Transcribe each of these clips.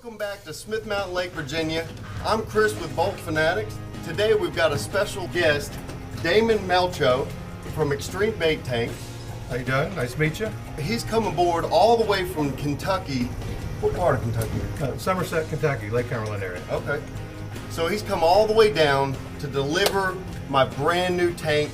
Welcome back to Smith Mountain Lake, Virginia. I'm Chris with Bolt Fin-atics. Today we've got a special guest, Damon Melcho from Xtreme Bait Tanks. How you doing? Nice to meet you. He's come aboard all the way from Kentucky. What part of Kentucky? Somerset, Kentucky, Lake Cumberland area. Okay. So he's come all the way down to deliver my brand new tank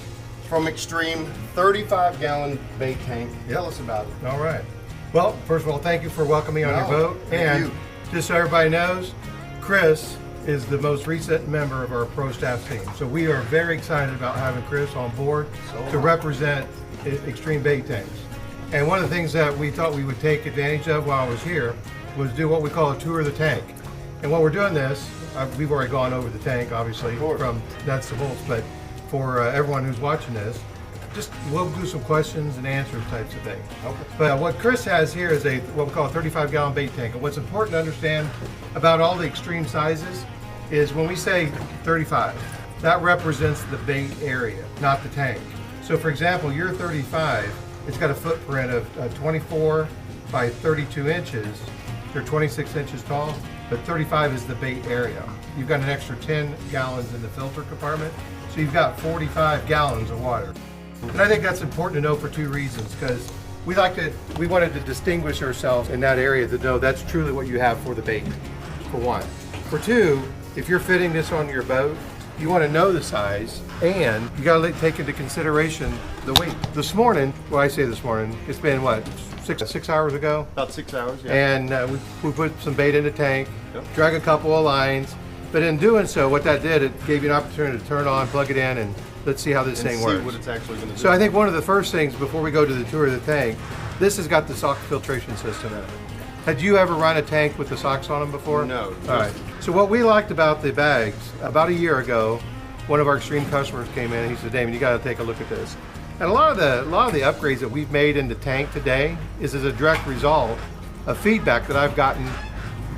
from Xtreme, 35-gallon bait tank. Tell us about it. All right. Well, first of all, thank you for welcoming me on your boat. Thank you. Just so everybody knows, Chris is the most recent member of our pro staff team. So we are very excited about having Chris on board to represent Xtreme Bait Tanks. And one of the things that we thought we would take advantage of while I was here was do what we call a tour of the tank. And while we're doing this, we've already gone over the tank, obviously, from nuts to bolts, but for everyone who's watching this, we'll do some questions and answers types of things. Okay. But what Chris has here is what we call a 35-gallon bait tank. And what's important to understand about all the extreme sizes is when we say 35, that represents the bait area, not the tank. So for example, your 35, it's got a footprint of 24 by 32 inches. They're 26 inches tall, but 35 is the bait area. You've got an extra 10 gallons in the filter compartment, so you've got 45 gallons of water. And I think that's important to know for two reasons, because we wanted to distinguish ourselves in that area to know that's truly what you have for the bait, for one. For two, if you're fitting this on your boat, you want to know the size, and you got to take into consideration the weight. This morning, well, I say this morning, it's been what, six hours ago? About 6 hours, yeah. And we put some bait in the tank, drag a couple of lines, but in doing so, what that did, it gave you an opportunity to turn on, plug it in, and let's see how this thing works. See what it's actually going to do. So I think one of the first things before we go to the tour of the tank, this has got the sock filtration system in it. Had you ever run a tank with the socks on them before? No. All right. So what we liked about the bags, about a year ago, one of our Xtreme customers came in and he said, Damon, you got to take a look at this. And a lot of the upgrades that we've made in the tank today is as a direct result of feedback that I've gotten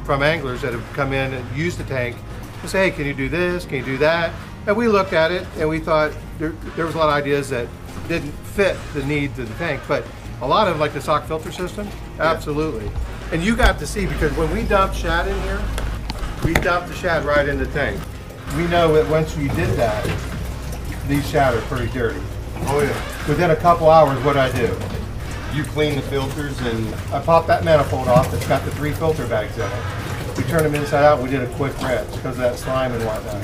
from anglers that have come in and used the tank and say, hey, can you do this? Can you do that? And we looked at it and we thought there was a lot of ideas that didn't fit the needs of the tank, but a lot of like the sock filter system, absolutely. And you got to see, because when we dumped shad in here, we dumped the shad right in the tank. We know that once you did that, these shad are pretty dirty. Oh yeah. Within a couple hours, what I do? You clean the filters and... I popped that manifold off that's got the 3 filter bags in it. We turned them inside out, we did a quick rinse because of that slime and whatnot.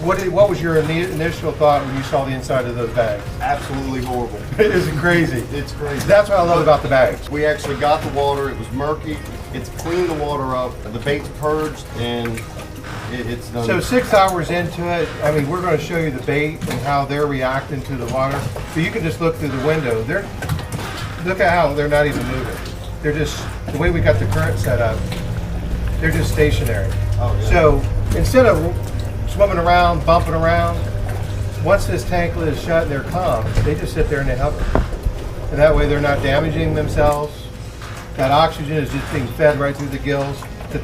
What was your initial thought when you saw the inside of those bags? Absolutely horrible. It is crazy. It's crazy. That's what I love about the bags. We actually got the water, it was murky, it's cleaned the water up, the bait's purged, and it's done. So 6 hours into it, I mean, we're going to show you the bait and how they're reacting to the water. So you can just look through the window. Look at how they're not even moving. They're just, the way we got the current set up, they're just stationary. Oh, yeah. So instead of swimming around, bumping around, once this tank lid is shut and they're calm, they just sit there and they hover. And that way they're not damaging themselves. That oxygen is just being fed right through the gills.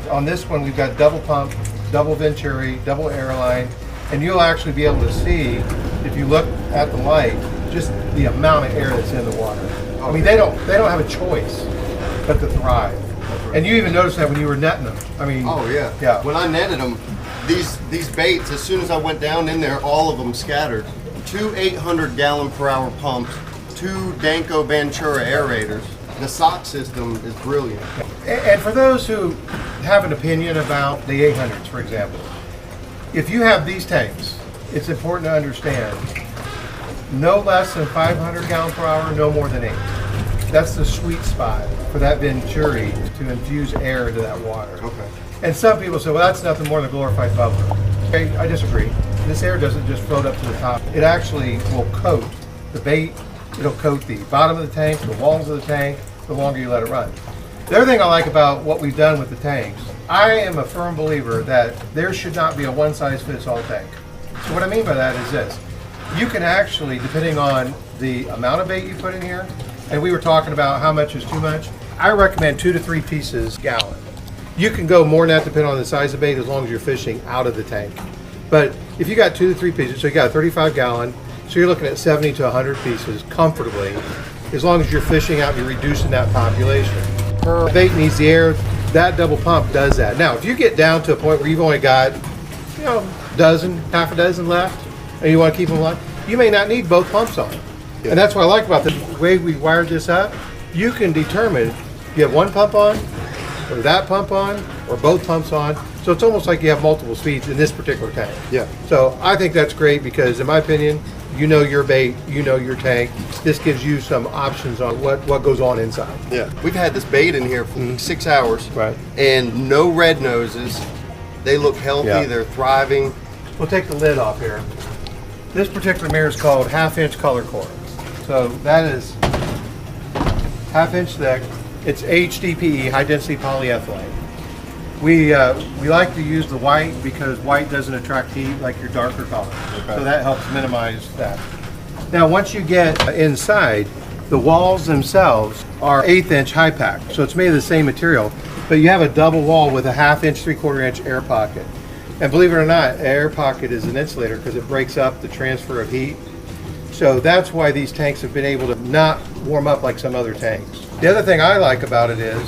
On this one, we've got double pump, double venturi, double airline, and you'll actually be able to see, if you look at the light, just the amount of air that's in the water. I mean, they don't have a choice but to thrive. And you even noticed that when you were netting them. I mean, oh yeah. Yeah. When I netted them, these baits, as soon as I went down in there, all of them scattered. 2 800-gallon-per-hour pumps, 2 Danko Ventura aerators. The sock system is brilliant. And for those who have an opinion about the 800s, for example, if you have these tanks, it's important to understand no less than 500 gallons per hour, no more than 8. That's the sweet spot for that venturi to infuse air into that water. Okay. And some people say, well, that's nothing more than a glorified bubbler. Okay, I disagree. This air doesn't just float up to the top. It actually will coat the bait. It'll coat the bottom of the tank, the walls of the tank, the longer you let it run. The other thing I like about what we've done with the tanks, I am a firm believer that there should not be a one-size-fits-all tank. So what I mean by that is this. You can actually, depending on the amount of bait you put in here, and we were talking about how much is too much, I recommend 2 to 3 pieces a gallon. You can go more than that depending on the size of bait as long as you're fishing out of the tank. But if you got 2 to 3 pieces, so you got a 35 gallon, so you're looking at 70 to 100 pieces comfortably, as long as you're fishing out, you're reducing that population. Per bait needs the air that double pump does that. Now, if you get down to a point where you've only got, you know, half a dozen left, and you want to keep them alive, you may not need both pumps on. And that's what I like about the way we wired this up. You can determine you have one pump on, or that pump on, or both pumps on. So it's almost like you have multiple speeds in this particular tank. Yeah. So I think that's great because, in my opinion, you know your bait, you know your tank. This gives you some options on what goes on inside. Yeah. We've had this bait in here for 6 hours. Right. And no red noses. They look healthy. Yeah. They're thriving. We'll take the lid off here. This particular mirror is called 1/2" color core. So that is 1/2" thick. It's HDPE, high density polyethylene. We like to use the white because white doesn't attract heat like your darker color. Okay. So that helps minimize that. Now once you get inside, the walls themselves are 1/8" high pack. So it's made of the same material, but you have a double wall with a 1/2", 3/4" air pocket. And believe it or not, an air pocket is an insulator because it breaks up the transfer of heat. So that's why these tanks have been able to not warm up like some other tanks. The other thing I like about it is,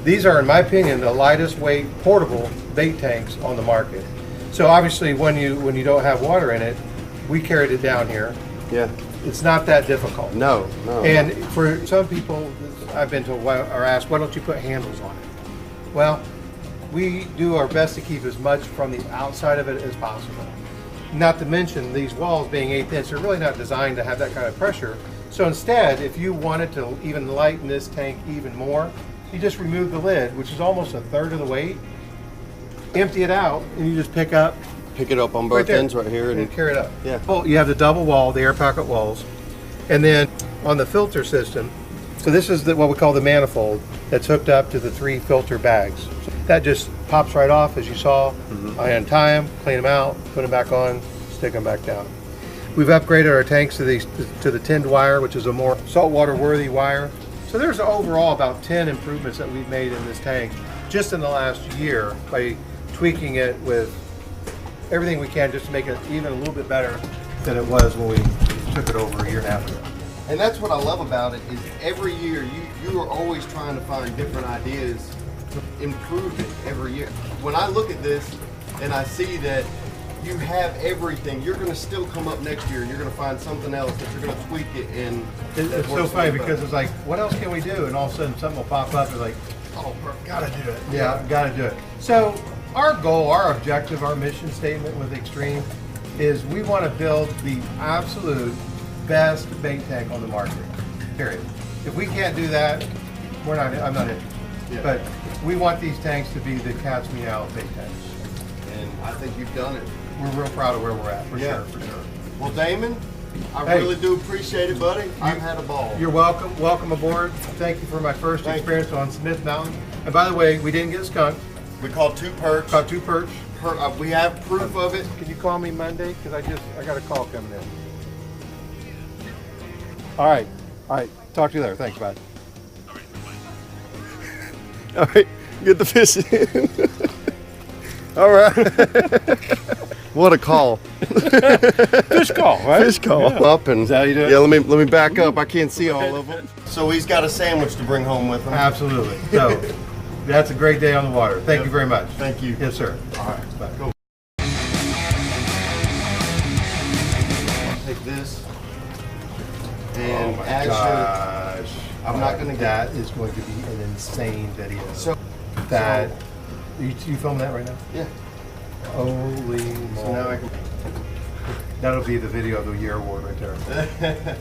these are, in my opinion, the lightest weight portable bait tanks on the market. So obviously when you don't have water in it, we carried it down here. Yeah. It's not that difficult. No. And for some people, I've been told or asked, why don't you put handles on it? Well, we do our best to keep as much from the outside of it as possible. Not to mention these walls being 1/8", they're really not designed to have that kind of pressure. So instead, if you wanted to even lighten this tank even more, you just remove the lid, which is almost 1/3 of the weight, empty it out, and you just pick it up on both ends right here and carry it up. Yeah. Well, you have the double wall, the air pocket walls, and then on the filter system, so this is what we call the manifold that's hooked up to the 3 filter bags. So that just pops right off, as you saw. I untie them, clean them out, put them back on, stick them back down. We've upgraded our tanks to the tinned wire, which is a more saltwater worthy wire. So there's overall about 10 improvements that we've made in this tank just in the last year by tweaking it with everything we can just to make it even a little bit better than it was when we took it over a year and a half ago. And that's what I love about it is every year you are always trying to find different ideas to improve it every year. When I look at this and I see that you have everything, you're going to still come up next year and you're going to find something else that you're going to tweak it in. It's so funny because it's like, what else can we do? And all of a sudden something will pop up and like, oh, gotta do it. Yeah, gotta do it. So our goal, our objective, our mission statement with Xtreme is we want to build the absolute best bait tank on the market, period. If we can't do that, I'm not interested. Yeah. But we want these tanks to be the cat's meow bait tanks. And I think you've done it. We're real proud of where we're at, for sure. Well, Damon, I really do appreciate it, buddy. I've had a ball. You're welcome. Welcome aboard. Thank you for my first experience on Smith Mountain. And by the way, we didn't get skunked. We caught 2 perch. We have proof of it. Can you call me Monday? Because I got a call coming in. All right. Talk to you later. Thanks, bye. All right. Get the fish in. All right. What a call. Fish call, right? Fish call. Yeah. Up and is that how you do it? Yeah, let me back up. I can't see all of them. So he's got a sandwich to bring home with him. Absolutely. So that's a great day on the water. Thank you very much. Thank you. Yes, sir. All right. Bye. Go. Take this. And oh my gosh. I'm not going to That is going to be an insane video. So you filming that right now? Yeah. Holy moly. So now I can. That'll be the video of the year award right there.